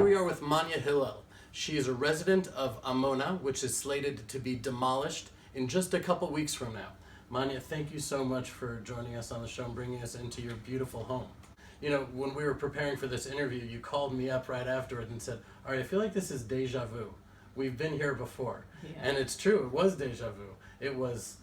we are with Manya Hillel. She is a resident of Amona, which is slated to be demolished in just a couple weeks from now. Manya, thank you so much for joining us on the show and bringing us into your beautiful home. You know, when we were preparing for this interview, you called me up right afterwards and said, all right, I feel like this is deja vu. We've been here before. Yeah. And it's true, it was deja vu. It was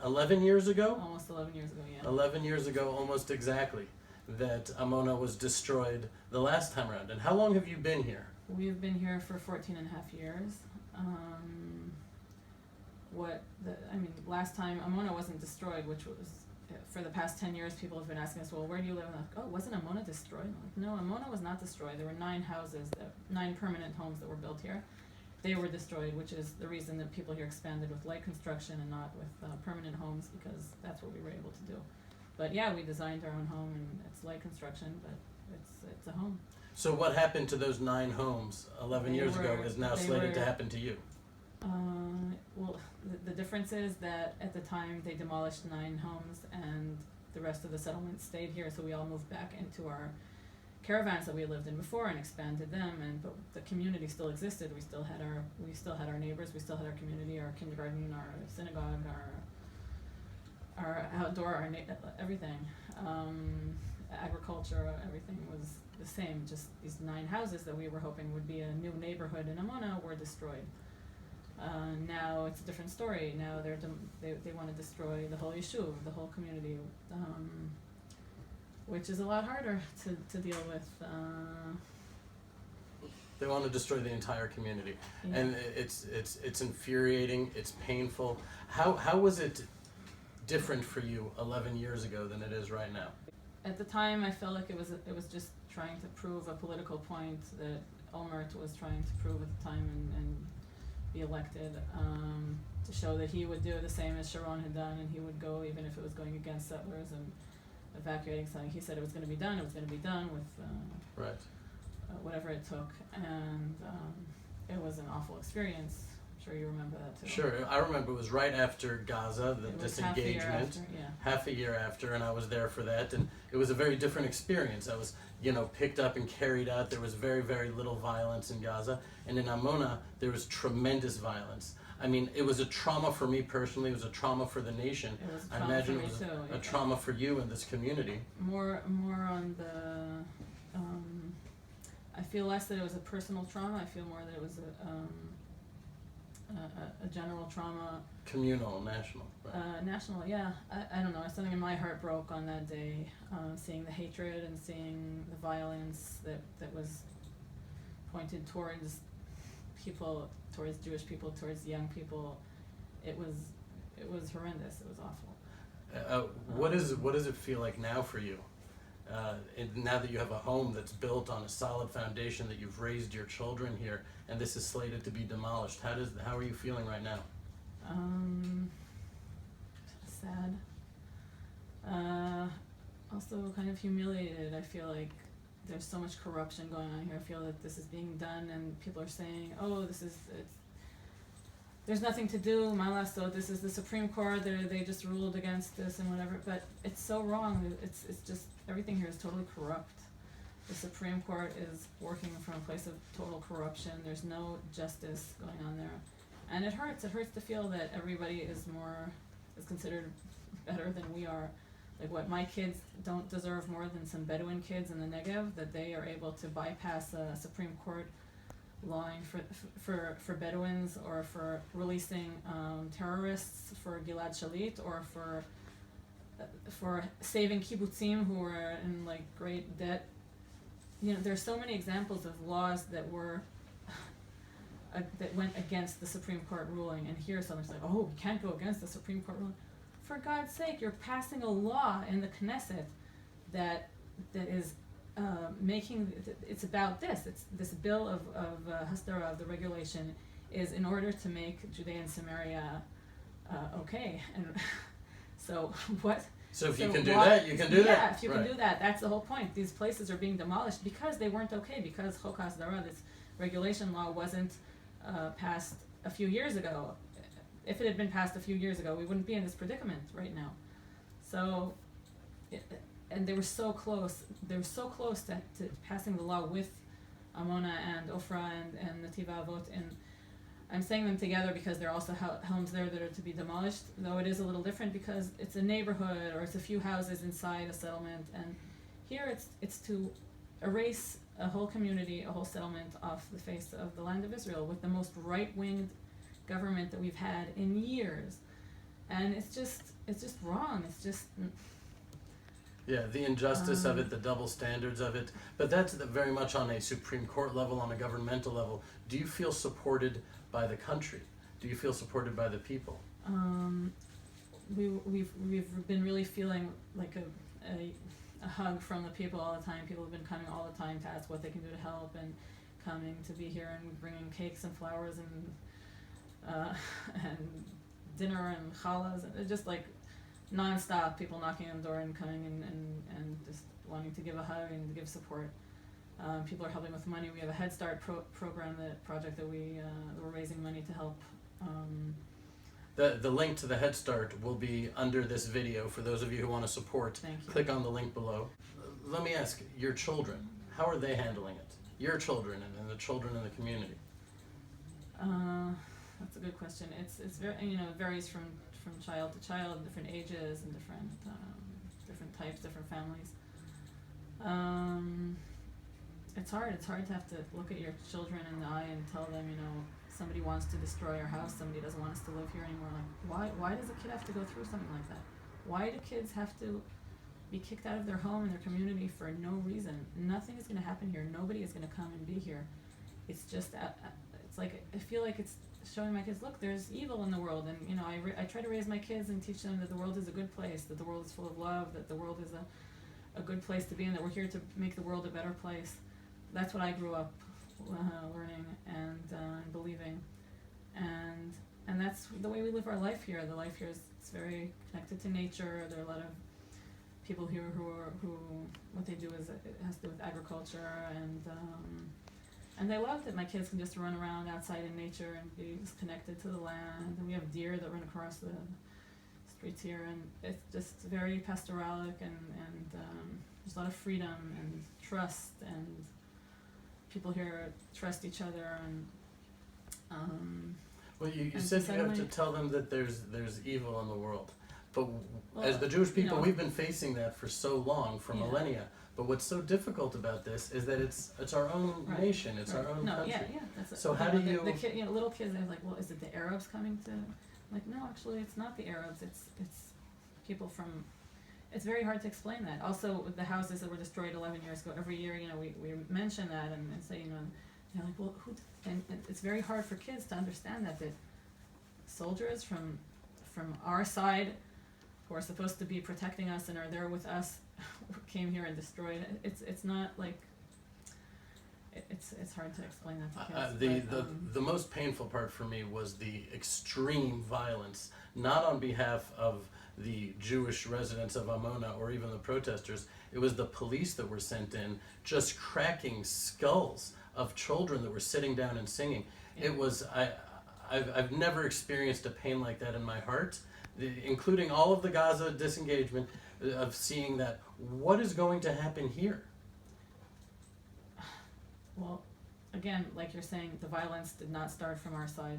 11 years ago? Almost 11 years ago, yeah. 11 years ago, almost exactly, that Amona was destroyed the last time around. And how long have you been here? We've been here for 14 and a half years. Last time Amona wasn't destroyed, which was, for the past 10 years, people have been asking us, well, where do you live? And I'm like, oh, wasn't Amona destroyed? I'm like, no, Amona was not destroyed. There were 9 permanent homes that were built here. They were destroyed, which is the reason that people here expanded with light construction and not with permanent homes, because that's what we were able to do. But yeah, we designed our own home, and it's light construction, but it's a home. So what happened to those 9 homes 11 years ago is now slated to happen to you? Well, the difference is that at the time they demolished 9 homes and the rest of the settlement stayed here, so we all moved back into our caravans that we lived in before and expanded them, but the community still existed. We still had our neighbors, we still had our community, our kindergarten, our synagogue, our outdoor, everything. Agriculture, everything was the same. Just these 9 houses that we were hoping would be a new neighborhood in Amona were destroyed. Now it's a different story. Now they want to destroy the whole yeshuv, the whole community, which is a lot harder to deal with. They want to destroy the entire community, Yeah. and it's infuriating. It's painful. How was it different for you 11 years ago than it is right now? At the time, I felt like it was just trying to prove a political point that Olmert was trying to prove at the time and be elected, to show that he would do the same as Sharon had done, and he would go even if it was going against settlers and evacuating something. He said it was going to be done. It was going to be done with Right. whatever it took, and it was an awful experience. I'm sure you remember that too. Sure, I remember it was right after Gaza, the It was disengagement. half a year after, And I was there for that, and it was a very different experience. I was, picked up and carried out. There was very, very little violence in Gaza, and in Amona, there was tremendous violence. I mean, it was a trauma for me personally. It was a trauma for the nation. It was a I trauma imagine for it me was too, a trauma for you in this community. More on the. I feel less that it was a personal trauma. I feel more that it was a general trauma. Communal, national. Right. National, yeah. I don't know. Something in my heart broke on that day, seeing the hatred and seeing the violence that was pointed towards people, towards Jewish people, towards young people. It was horrendous. It was awful. What does it feel like now for you? Now that you have a home that's built on a solid foundation, that you've raised your children here, and this is slated to be demolished, how are you feeling right now? Sad. Also kind of humiliated. I feel like there's so much corruption going on here. I feel that this is being done, and people are saying, "Oh, there's nothing to do." So this is the Supreme Court. They just ruled against this and whatever. But it's so wrong. It's just everything here is totally corrupt. The Supreme Court is working from a place of total corruption. There's no justice going on there, and it hurts. It hurts to feel that everybody is considered better than we are. Like, what, my kids don't deserve more than some Bedouin kids in the Negev, that they are able to bypass a Supreme Court lawing for Bedouins, or for releasing terrorists, for Gilad Shalit, or for saving kibbutzim who were in great debt. There's so many examples of laws that were that went against the Supreme Court ruling, and here someone's like, "Oh, we can't go against the Supreme Court ruling." For God's sake, you're passing a law in the Knesset that is making, it's about this. It's this bill of Hastara, of the regulation, is in order to make Judea and Samaria okay. And so what? So if you can do that, you can do that. Yeah, if you can do that, that's the whole point. These places are being demolished because they weren't okay, because Chok Hasdara, this regulation law, wasn't passed a few years ago. If it had been passed a few years ago, we wouldn't be in this predicament right now. So, and they were so close. They were so close to passing the law with Amona and Ofra and Nativa Avot. And I'm saying them together because they're also homes there that are to be demolished, though it is a little different because it's a neighborhood or it's a few houses inside a settlement. And here it's to erase a whole community, a whole settlement off the face of the land of Israel with the most right-winged government that we've had in years. And it's just wrong. It's just Yeah, the injustice of it, the double standards of it, but that's very much on a Supreme Court level, on a governmental level. Do you feel supported by the country? Do you feel supported by the people? We've been really feeling like a hug from the people all the time. People have been coming all the time to ask what they can do to help, and coming to be here and bringing cakes and flowers and dinner and challahs, and just like non-stop people knocking on the door and coming and just wanting to give a hug and give support. People are helping with money. We have a Head Start program, project that we're raising money to help. The link to the Head Start will be under this video for those of you who want to support. Thank you. Click on the link below. Let me ask, your children, how are they handling it? Your children and the children in the community. That's a good question. It's very, it varies from child to child, different ages and different types, different families. It's hard. It's hard to have to look at your children in the eye and tell them, somebody wants to destroy our house, somebody doesn't want us to live here anymore. Like, why does a kid have to go through something like that? Why do kids have to be kicked out of their home and their community for no reason? Nothing is going to happen here. Nobody is going to come and be here. It's just, it's like, I feel like it's showing my kids, look, there's evil in the world, and I try to raise my kids and teach them that the world is a good place, that the world is full of love, that the world is a good place to be, and that we're here to make the world a better place. That's what I grew up learning and believing, and that's the way we live our life here. The life here it's very connected to nature. There are a lot of people here who what they do is it has to do with agriculture, and they love that my kids can just run around outside in nature and be connected to the land. And we have deer that run across the streets here, and it's just very pastoralic, and there's a lot of freedom and trust, and people here trust each other, and well, you said you have to tell them that there's evil in the world, but as the Jewish people, we've been facing that for so long, for millennia. But what's so difficult about this is that it's our own nation, it's our own country. That's it. So how do you? The kid, little kids, they're like, well, is it the Arabs coming to? I'm like, no, actually, it's not the Arabs. It's people from. It's very hard to explain that. Also, with the houses that were destroyed 11 years ago, every year, we mention that and say, they're like, well, who? And it's very hard for kids to understand that soldiers from our side, who are supposed to be protecting us and are there with us, came here and destroyed. It's not like. It's hard to explain that to kids. The most painful part for me was the extreme violence, not on behalf of the Jewish residents of Amona or even the protesters. It was the police that were sent in, just cracking skulls of children that were sitting down and singing. Yeah. It was I've never experienced a pain like that in my heart, including all of the Gaza disengagement, of seeing that. What is going to happen here? Well, again, like you're saying, the violence did not start from our side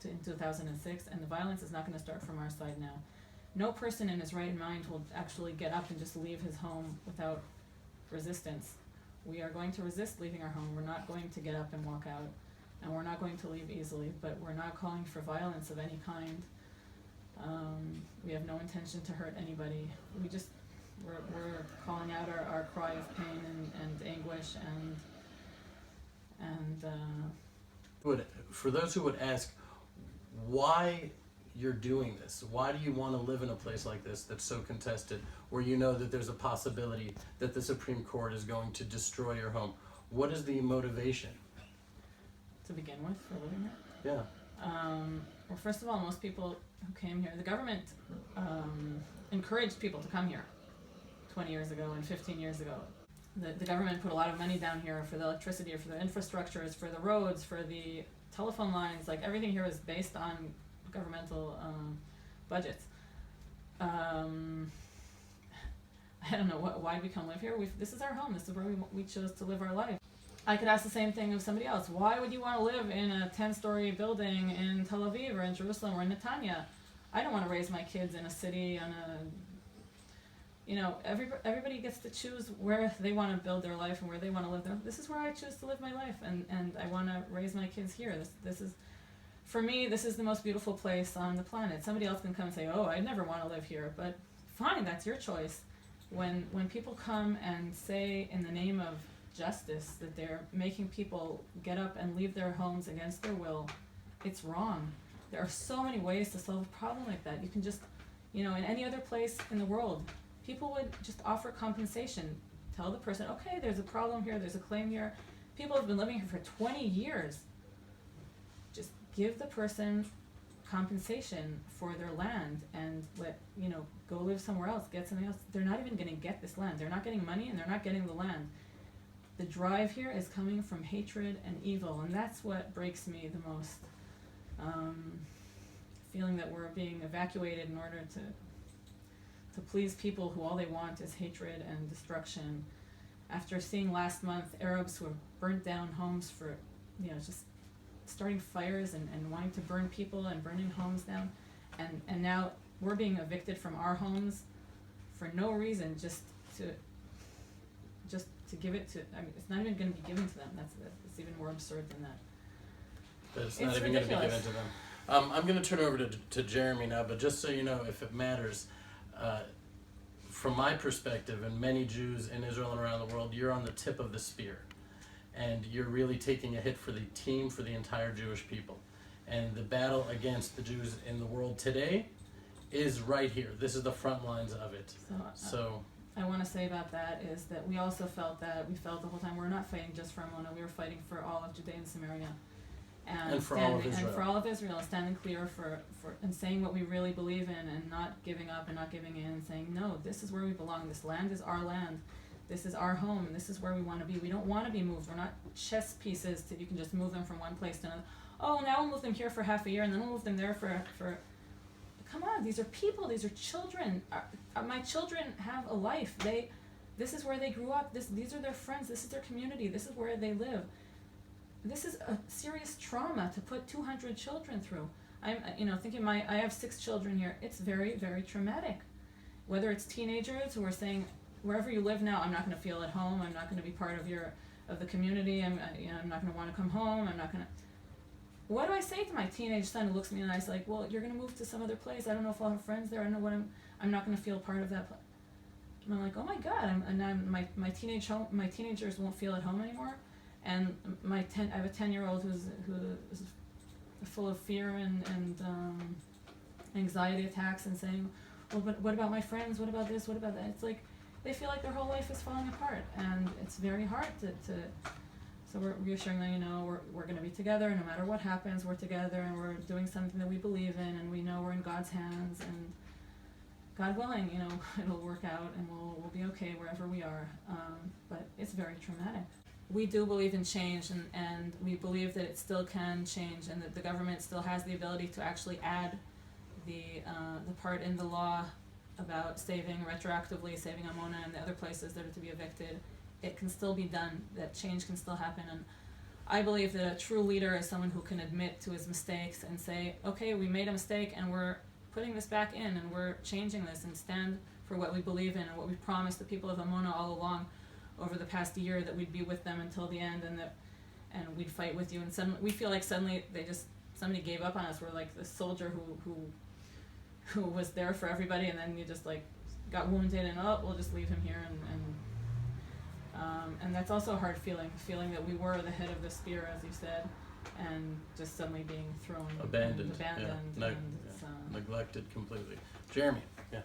in 2006, and the violence is not going to start from our side now. No person in his right mind will actually get up and just leave his home without resistance. We are going to resist leaving our home. We're not going to get up and walk out, and we're not going to leave easily, but we're not calling for violence of any kind. We have no intention to hurt anybody. We're calling out our cry of pain and anguish, and for those who would ask why you're doing this, why do you want to live in a place like this that's so contested, where you know that there's a possibility that the Supreme Court is going to destroy your home? What is the motivation? To begin with, for living here? Yeah. Well, first of all, most people who came here, the government encouraged people to come here 20 years ago and 15 years ago. The government put a lot of money down here for the electricity, for the infrastructures, for the roads, for the telephone lines. Like, everything here is based on governmental budgets. I don't know why we come live here. This is our home. This is where we chose to live our life. I could ask the same thing of somebody else. Why would you want to live in a 10-story building in Tel Aviv or in Jerusalem or in Netanya? I don't want to raise my kids in a city on a, everybody gets to choose where they want to build their life and where they want to live their. This is where I choose to live my life, and I want to raise my kids here. This is, for me, this is the most beautiful place on the planet. Somebody else can come and say, oh, I never want to live here, but fine, that's your choice. When people come and say in the name of justice that they're making people get up and leave their homes against their will, it's wrong. There are so many ways to solve a problem like that. You can just, in any other place in the world, people would just offer compensation. Tell the person, okay, there's a problem here, there's a claim here. People have been living here for 20 years. Just give the person compensation for their land and go live somewhere else, get something else. They're not even gonna get this land. They're not getting money and they're not getting the land. The drive here is coming from hatred and evil, and that's what breaks me the most. Feeling that we're being evacuated in order to please people who all they want is hatred and destruction. After seeing last month Arabs who have burnt down homes for, just starting fires and wanting to burn people and burning homes down, and now we're being evicted from our homes for no reason, just to give it to, it's not even going to be given to them. It's even more absurd than that. But it's not even going to be given to them. I'm going to turn over to Jeremy now, but just so you know, if it matters, from my perspective, and many Jews in Israel and around the world, you're on the tip of the spear. And you're really taking a hit for the team, for the entire Jewish people. And the battle against the Jews in the world today is right here. This is the front lines of it. So I want to say about that is that we also felt the whole time we're not fighting just for Amona, we were fighting for all of Judea and Samaria. And for all of Israel. And for all of Israel, standing clear for and saying what we really believe in and not giving up and not giving in and saying, no, this is where we belong. This land is our land. This is our home, and this is where we want to be. We don't want to be moved. We're not chess pieces that you can just move them from one place to another. Oh, now we'll move them here for half a year, and then we'll move them there for. Come on, these are people. These are children. My children have a life. This is where they grew up. These are their friends. This is their community. This is where they live. This is a serious trauma to put 200 children through. I'm, thinking I have 6 children here. It's very, very traumatic. Whether it's teenagers who are saying, wherever you live now, I'm not going to feel at home. I'm not going to be part of the community. I'm not going to want to come home. I'm not going to. What do I say to my teenage son who looks at me in the eyes like, well, you're going to move to some other place. I don't know if I'll have friends there. I don't know what I'm not going to feel part of that place. And I'm like, oh my God, my teenagers won't feel at home anymore. And I have a 10-year-old who is full of fear and anxiety attacks and saying, well, but what about my friends? What about this? What about that? It's like they feel like their whole life is falling apart, and it's very hard to so we're reassuring them, we're going to be together no matter what happens. We're together and we're doing something that we believe in, and we know we're in God's hands, and God willing, it'll work out and we'll be okay wherever we are. But it's very traumatic. We do believe in change, and we believe that it still can change, and that the government still has the ability to actually add the part in the law about retroactively saving Amona and the other places that are to be evicted. It can still be done. That change can still happen, and I believe that a true leader is someone who can admit to his mistakes and say, okay, we made a mistake and we're putting this back in and we're changing this, and stand for what we believe in and what we promised the people of Amona all along over the past year, that we'd be with them until the end, and we'd fight with you. And suddenly we feel like somebody gave up on us. We're like the soldier who was there for everybody, and then you just like got wounded, and we'll just leave him here, and that's also a hard feeling that we were the head of the spear, as you said, and just suddenly being thrown abandoned, and neglected completely. Jeremy, yeah.